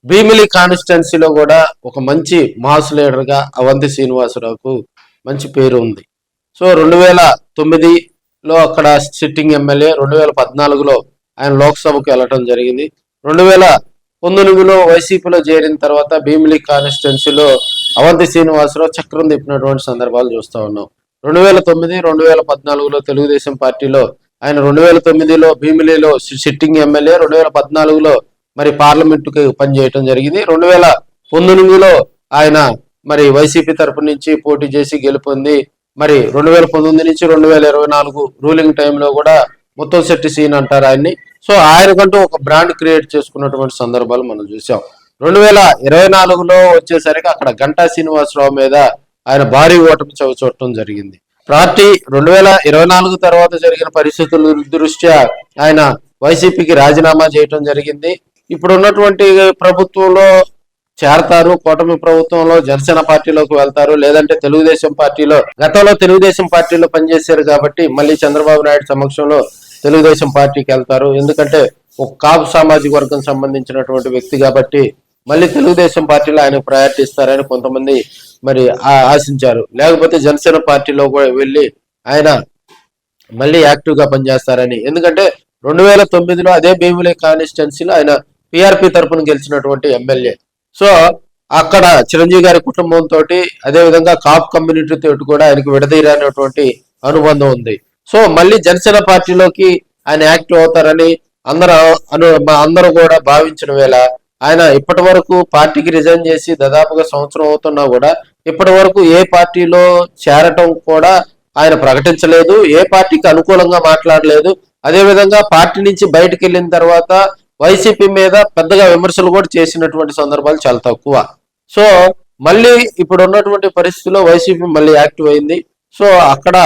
భీమిలి కాన్స్టిట్యున్సీలో కూడా ఒక మంచి మాస్ లీడర్గా అవంతి శ్రీనివాసరావుకు మంచి పేరు ఉంది. సో 2009లో అక్కడ సిట్టింగ్ ఎమ్మెల్యే, 2014లో ఆయన లోక్సభకు వెళ్ళటం జరిగింది. 2019లో వైసీపీలో చేరిన తర్వాత భీమిలి కాన్స్టిట్యున్సీలో అవంతి శ్రీనివాసరావు చక్రం తిప్పినటువంటి సందర్భాలు చూస్తూ ఉన్నాం. 2009, 2014లో తెలుగుదేశం పార్టీలో ఆయన 2009లో భీమిలిలో సిట్టింగ్ ఎమ్మెల్యే, 2014లో మరి పార్లమెంటుకి పనిచేయటం జరిగింది. 2019లో ఆయన మరి వైసీపీ తరపు నుంచి పోటీ చేసి గెలుపొంది మరి 2019 నుంచి 2024 రూలింగ్ టైంలో కూడా ముత్తంశెట్టి సీన్ అంటారు ఆయన్ని. సో ఆయనకంటూ ఒక బ్రాండ్ క్రియేట్ చేసుకున్నటువంటి సందర్భాలు మనం చూసాం. 2024లో వచ్చేసరికి అక్కడ గంటా శ్రీనివాసరావు మీద ఆయన భారీ ఓటమి చవిచూడటం జరిగింది. పార్టీ 2024 తర్వాత జరిగిన పరిస్థితుల దృష్ట్యా ఆయన వైసీపీకి రాజీనామా చేయటం జరిగింది. ఇప్పుడు ఉన్నటువంటి ప్రభుత్వంలో చేరతారు, కూటమి ప్రభుత్వంలో జనసేన పార్టీలోకి వెళ్తారు, లేదంటే తెలుగుదేశం పార్టీలో, గతంలో తెలుగుదేశం పార్టీలో పనిచేశారు కాబట్టి మళ్ళీ చంద్రబాబు నాయుడు సమక్షంలో తెలుగుదేశం పార్టీకి వెళ్తారు. ఎందుకంటే ఒక కాపు సామాజిక వర్గం సంబంధించినటువంటి వ్యక్తి కాబట్టి మళ్ళీ తెలుగుదేశం పార్టీలో ఆయన ప్రయారిటీ ఇస్తారని కొంతమంది మరి ఆశించారు. లేకపోతే జనసేన పార్టీలో కూడా వెళ్ళి ఆయన మళ్ళీ యాక్టివ్ గా పనిచేస్తారని. ఎందుకంటే 2009లో అదే భీమిలి కాన్స్టిట్యున్సీలో ఆయన పిఆర్పి తరఫున గెలిచినటువంటి ఎమ్మెల్యే. సో అక్కడ చిరంజీవి గారి కుటుంబంతో, అదేవిధంగా కాపు కమ్యూనిటీ తోటి కూడా ఆయనకు విడదీరనేటువంటి అనుబంధం ఉంది. సో మళ్ళీ జనసేన పార్టీలోకి ఆయన యాక్టివ్ అవుతారని అందరూ కూడా భావించిన వేళ ఆయన ఇప్పటి వరకు పార్టీకి రిజైన్ చేసి దాదాపుగా సంవత్సరం అవుతున్నా కూడా ఇప్పటి వరకు ఏ పార్టీలో చేరటం కూడా ఆయన ప్రకటించలేదు, ఏ పార్టీకి అనుకూలంగా మాట్లాడలేదు. అదేవిధంగా పార్టీ నుంచి బయటకు వెళ్ళిన తర్వాత వైసీపీ మీద పెద్దగా విమర్శలు కూడా చేసినటువంటి సందర్భాలు చాలా తక్కువ. సో మళ్ళీ ఇప్పుడు ఉన్నటువంటి పరిస్థితుల్లో వైసీపీ మళ్ళీ యాక్టివ్ అయింది. సో అక్కడ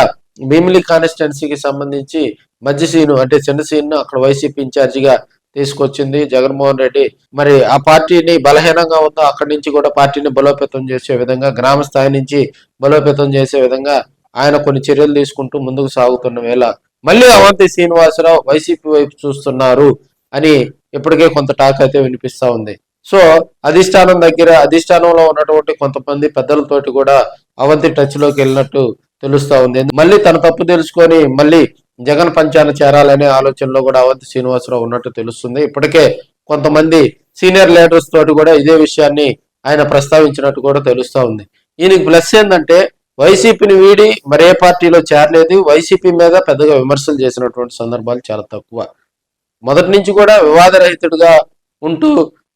భీమిలి కాన్స్టిట్యున్సీకి సంబంధించి మధ్య సీను అంటే చిన్న సీను అక్కడ వైసీపీ ఇన్ఛార్జిగా తీసుకొచ్చింది జగన్మోహన్ రెడ్డి. మరి ఆ పార్టీని బలహీనంగా ఉందో అక్కడి నుంచి కూడా పార్టీని బలోపేతం చేసే విధంగా, గ్రామ స్థాయి నుంచి బలోపేతం చేసే విధంగా ఆయన కొన్ని చర్యలు తీసుకుంటూ ముందుకు సాగుతున్న వేళ మళ్ళీ అవంతి శ్రీనివాసరావు వైసీపీ వైపు చూస్తున్నారు అని ఇప్పటికే కొంత టాక్ అయితే వినిపిస్తా ఉంది. సో అధిష్టానంలో ఉన్నటువంటి కొంతమంది పెద్దలతోటి కూడా అవంతి టచ్ లోకి వెళ్ళినట్టు తెలుస్తా ఉంది. మళ్ళీ తన తప్పు తెలుసుకొని మళ్ళీ జగన్ పంచాన చేరాలనే ఆలోచనలో కూడా అవంతి శ్రీనివాసరావు ఉన్నట్టు తెలుస్తుంది. ఇప్పటికే కొంతమంది సీనియర్ లీడర్స్ తోటి కూడా ఇదే విషయాన్ని ఆయన ప్రస్తావించినట్టు కూడా తెలుస్తా ఉంది. ఈయనకి ప్లస్ ఏంటంటే వైసీపీని వీడి మరే పార్టీలో చేరలేదు, వైసీపీ మీద పెద్దగా విమర్శలు చేసినటువంటి సందర్భాలు చాలా తక్కువ. మొదటి నుంచి కూడా వివాదరహితుడిగా ఉంటూ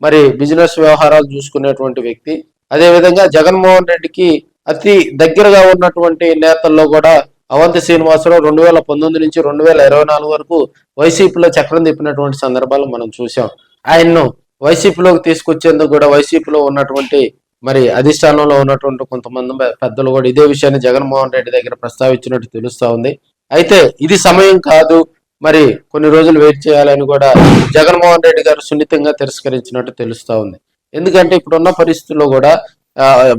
మరి బిజినెస్ వ్యవహారాలు చూసుకునేటువంటి వ్యక్తి. అదేవిధంగా జగన్మోహన్ రెడ్డికి అతి దగ్గరగా ఉన్నటువంటి నేతల్లో కూడా అవంతి శ్రీనివాసరావు 2019 నుంచి 2024 వరకు వైసీపీలో చక్రం తిప్పినటువంటి సందర్భాలు మనం చూసాం. ఆయన్ను వైసీపీలోకి తీసుకొచ్చేందుకు కూడా వైసీపీలో ఉన్నటువంటి మరి అధిష్టానంలో ఉన్నటువంటి కొంతమంది పెద్దలు కూడా ఇదే విషయాన్ని జగన్మోహన్ రెడ్డి దగ్గర ప్రస్తావించినట్టు తెలుస్తా ఉంది. అయితే ఇది సమయం కాదు, మరి కొన్ని రోజులు వెయిట్ చేయాలని కూడా జగన్మోహన్ రెడ్డి గారు సున్నితంగా తిరస్కరించినట్టు తెలుస్తా ఉంది. ఎందుకంటే ఇప్పుడున్న పరిస్థితుల్లో కూడా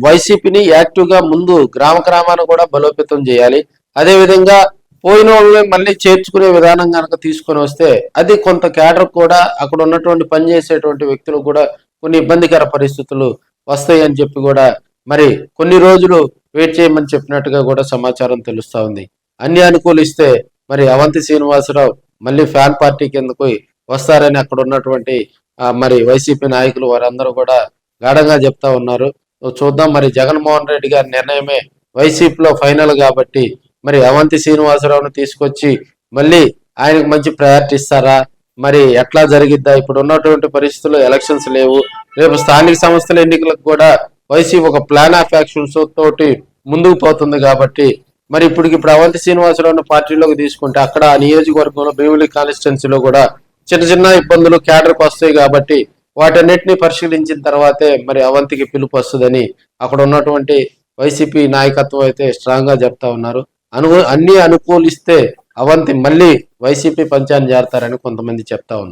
వైసీపీని యాక్టివ్ గా ముందు గ్రామాన్ని కూడా బలోపేతం చేయాలి. అదేవిధంగా పోయిన వాళ్ళని మళ్ళీ చేర్చుకునే విధానం కనుక తీసుకొని వస్తే అది కొంత క్యాడర్ కూడా అక్కడ ఉన్నటువంటి పనిచేసేటువంటి వ్యక్తులు కూడా కొన్ని ఇబ్బందికర పరిస్థితులు వస్తాయి అని చెప్పి కూడా మరి కొన్ని రోజులు వెయిట్ చేయమని చెప్పినట్టుగా కూడా సమాచారం తెలుస్తా ఉంది. అన్ని అనుకూలిస్తే మరి అవంతి శ్రీనివాసరావు మళ్ళీ ఫ్యాన్ పార్టీ కిందకు వస్తారని అక్కడ ఉన్నటువంటి మరి వైసీపీ నాయకులు వారందరూ కూడా గాఢంగా చెప్తా ఉన్నారు. చూద్దాం, మరి జగన్మోహన్ రెడ్డి గారి నిర్ణయమే వైసీపీలో ఫైనల్ కాబట్టి మరి అవంతి శ్రీనివాసరావును తీసుకొచ్చి మళ్ళీ ఆయనకు మంచి ప్రయారిటీ ఇస్తారా, మరి ఎట్లా జరిగిద్దా? ఇప్పుడు ఉన్నటువంటి పరిస్థితుల్లో ఎలక్షన్స్ లేవు, రేపు స్థానిక సంస్థల ఎన్నికలకు కూడా వైసీపీ ఒక ప్లాన్ ఆఫ్ యాక్షన్స్ తోటి ముందుకు పోతుంది కాబట్టి మరి ఇప్పుడు అవంతి శ్రీనివాసరావును పార్టీలోకి తీసుకుంటే అక్కడ ఆ నియోజకవర్గంలో భీమిలి కాన్స్టిట్యున్సీలో కూడా చిన్న ఇబ్బందులు క్యాడర్కి వస్తాయి కాబట్టి వాటన్నిటిని పరిశీలించిన తర్వాతే మరి అవంతికి పిలుపు వస్తుందని అక్కడ ఉన్నటువంటి వైసీపీ నాయకత్వం అయితే స్ట్రాంగ్ గా చెప్తా ఉన్నారు. అన్ని అనుకూలిస్తే అవంతి మళ్ళీ వైసీపీ పంచాన్ని చేరతారని కొంతమంది చెప్తా ఉన్నారు.